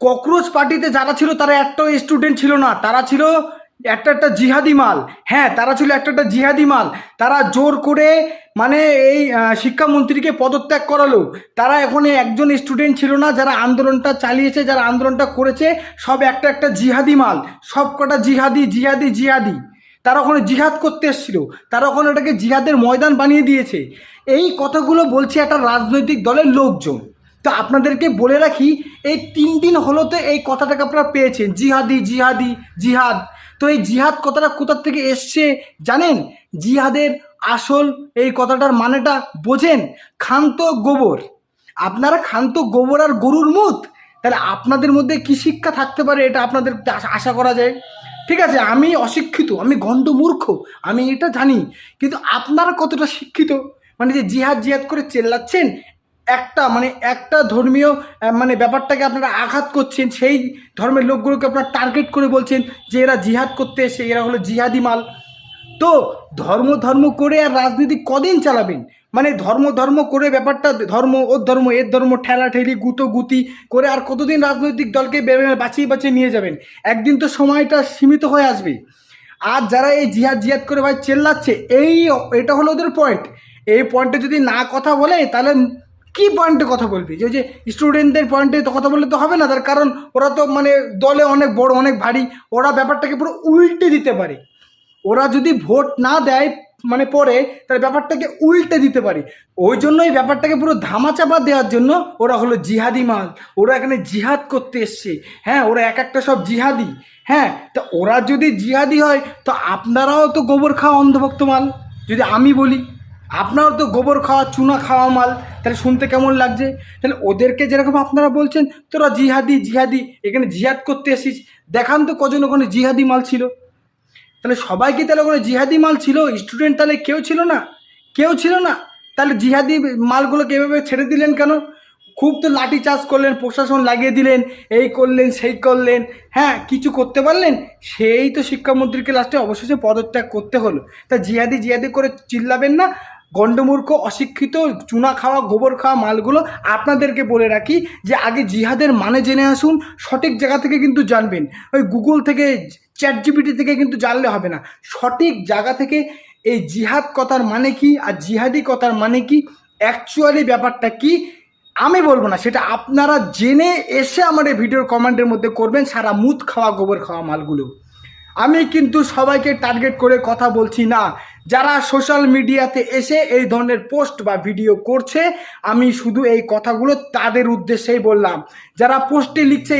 Cockroach পার্টিতে যারা ছিল তারা একটাও স্টুডেন্ট ছিল না, তারা ছিল একটা জিহাদি মাল। হ্যাঁ, তারা ছিল একটা জিহাদি মাল। তারা জোর করে মানে এই শিক্ষামন্ত্রীকে পদত্যাগ করালো। তারা এখন একজন স্টুডেন্ট ছিল না, যারা আন্দোলনটা চালিয়েছে, যারা আন্দোলনটা করেছে, সব একটা জিহাদি মাল। সব কটা জিহাদি জিহাদি জিহাদি। তারা ওখানে জিহাদ করতে এসেছিল, তারা ওখানে ওটাকে জিহাদের ময়দান বানিয়ে দিয়েছে। এই কথাগুলো বলছে একটা রাজনৈতিক দলের লোকজন। তো আপনাদেরকে বলে রাখি, এই 3 দিন হলো তো এই কথাটাকে আপনারা পেয়েছেন, জিহাদি জিহাদি জিহাদ। তো এই জিহাদ কথাটা কোথার থেকে এসছে জানেন? জিহাদের আসল এই কথাটার মানেটা বোঝেন? ক্ষান্ত গোবর। আপনারা ক্ষান্ত গোবর আর গরুর মুত, তাহলে আপনাদের মধ্যে কি শিক্ষা থাকতে পারে এটা আপনাদের আশা করা যায়? ঠিক আছে, আমি অশিক্ষিত, আমি গণ্ড মূর্খ, আমি এটা জানি, কিন্তু আপনারা কতটা শিক্ষিত? মানে যে জিহাদ জিহাদ করে চেল্লাচ্ছেন, একটা ধর্মীয় ব্যাপারটাকে আপনারা আঘাত করছেন, সেই ধর্মের লোকগুলোকে আপনারা টার্গেট করে বলছেন যে এরা জিহাদ করতে এসে, এরা হলো জিহাদি মাল। তো ধর্ম করে আর রাজনীতি কদিন চালাবেন? মানে ধর্ম করে ব্যাপারটা, ধর্ম ওর ধর্ম এর ধর্ম, ঠেলাঠেলি গুতি করে আর কতদিন রাজনৈতিক দলকে বাঁচিয়ে নিয়ে যাবেন? একদিন তো সময়টা সীমিত হয়ে আসবে। আর যারা এই জিহাদ করে ভাই চেল্লাচ্ছে, এটা হলো ওদের পয়েন্ট। এই পয়েন্টে যদি না কথা বলে, তাহলে কি পয়েন্টে কথা বলবি? যে স্টুডেন্টদের পয়েন্টে তো কথা বললে তো হবে না, তার কারণ ওরা তো দলে অনেক বড়, অনেক ভারী, ওরা ব্যাপারটাকে পুরো উল্টে দিতে পারে। ওরা যদি ভোট না দেয় পরে, তাহলে ব্যাপারটাকে উল্টে দিতে পারে। ওই জন্য এই ব্যাপারটাকে পুরো ধামাচাপা দেওয়ার জন্য ওরা হলো জিহাদি মাল। ওরা এখানে জিহাদ করতে এসছে। হ্যাঁ, ওরা একটা সব জিহাদি। হ্যাঁ, তা ওরা যদি জিহাদি হয়, তো আপনারাও তো গোবর খাওয়া অন্ধভক্ত মাল। যদি আমি বলি, আপনারাও তো গোবর খাওয়া চুনা খাওয়া মাল। তাহলে শুনতে কেমন লাগছে? তাহলে ওদেরকে যেরকম আপনারা বলছেন তোরা জিহাদি জিহাদি, এখানে জিহাদ করতে এসিস, দেখান তো কজন ওখানে জিহাদি মাল ছিল। তাহলে সবাই কি তাহলে ওখানে জিহাদি মাল ছিল? স্টুডেন্ট তাহলে কেউ ছিল না? কেউ ছিল না? তাহলে জিহাদি মালগুলোকে এভাবে ছেড়ে দিলেন কেন? খুব তো লাঠি চার্জ করলেন, প্রশাসন লাগিয়ে দিলেন, এই করলেন সেই করলেন, হ্যাঁ, কিছু করতে পারলেন? সেই তো শিক্ষামন্ত্রীকে লাস্টে অবশেষে পদত্যাগ করতে হলো। তা জিহাদি জিহাদি করে চিল্লাবেন না, গণ্ডমূর্খ, অশিক্ষিত, চুনা খাওয়া গোবর খাওয়া মালগুলো। আপনাদেরকে বলে রাখি যে আগে জিহাদের মানে জেনে আসুন, সঠিক জায়গা থেকে কিন্তু জানবেন। ওই গুগল থেকে, ChatGPT থেকে কিন্তু জানলে হবে না, সঠিক জায়গা থেকে এই জিহাদ কথার মানে কি আর জিহাদি কথার মানে কি, অ্যাকচুয়ালি ব্যাপারটা কি আমি বলবো না, সেটা আপনারা জেনে এসে আমার এই ভিডিওর কমেন্টের মধ্যে করবেন, সারা মুত খাওয়া গোবর খাওয়া মালগুলো। আমি কিন্তু সবাইকে টার্গেট করে কথা বলছি না। যারা সোশ্যাল মিডিয়াতে এসে এই ধরনের পোস্ট বা ভিডিও করছে, আমি শুধু এই কথাগুলো তাদের উদ্দেশ্যেই বললাম। যারা পোস্টে লিখছে